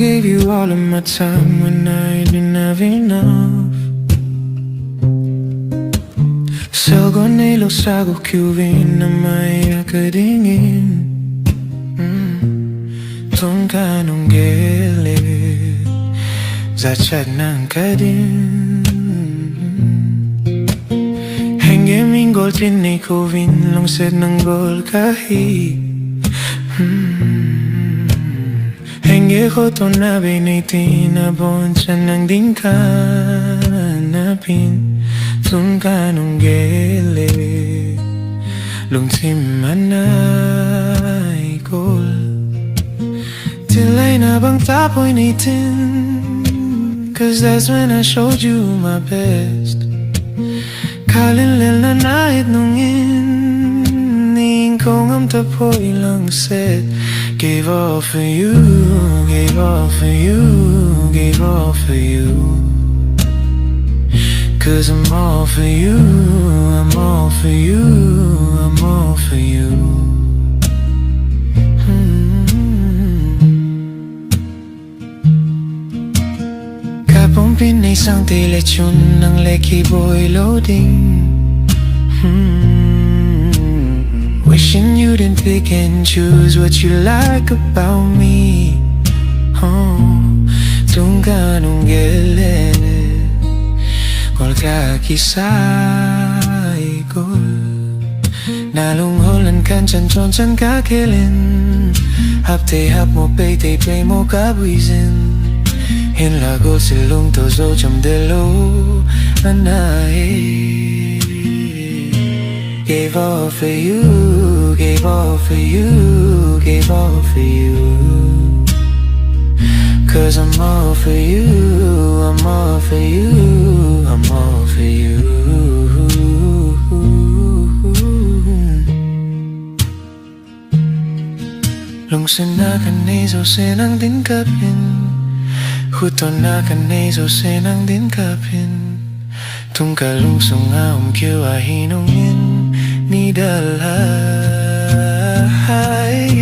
gave you all of my time when I didn't have enough. Sagoh nilo sagoh kyuvin na may akadingin. Tungka nung gilid Zachat ng kadin. Henge minggol tinay kovin lungsed ng gol kahit Henge ko to na binitin na bonsa ng dingkanapin. Tungka nung gilid lungsim manay gol. Tilay na bang tapoy nitin, 'cause that's when I showed you my best. Kalinlil na nait nungin, ning kong am tapoy lang set. Gave all for you, gave all for you, gave all for you. 'Cause I'm all for you, I'm all for you, I'm all for you. Kapong pinaisang teletsyon ng Lekki boy loading. Wishing you didn't pick and choose what you like about me. Tungka nung gilid Kol kakisay kol Nalungholan kan chan chon chan kakilin. Hapte hap mo pay te pay mo kabwizin. Hinlagol silong tozo cham delo anay. Gave all for you, gave all for you, gave all for you. 'Cause I'm all for you, I'm all for you, I'm all for you. Lungsen na kanay so senang din kapin. Huton na kanay so senang din kapin. Tungka lungsong kyo ahinongin ni dalhay.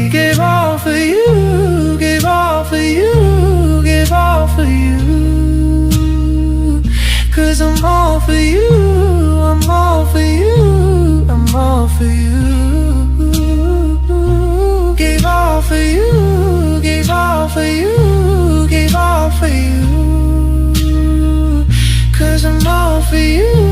Gave all for you, gave all for you, gave all for you. 'Cause I'm all for you, I'm all for you, I'm all for you. Gave all for you, gave all for you, gave all for you. 'Cause I'm all for you.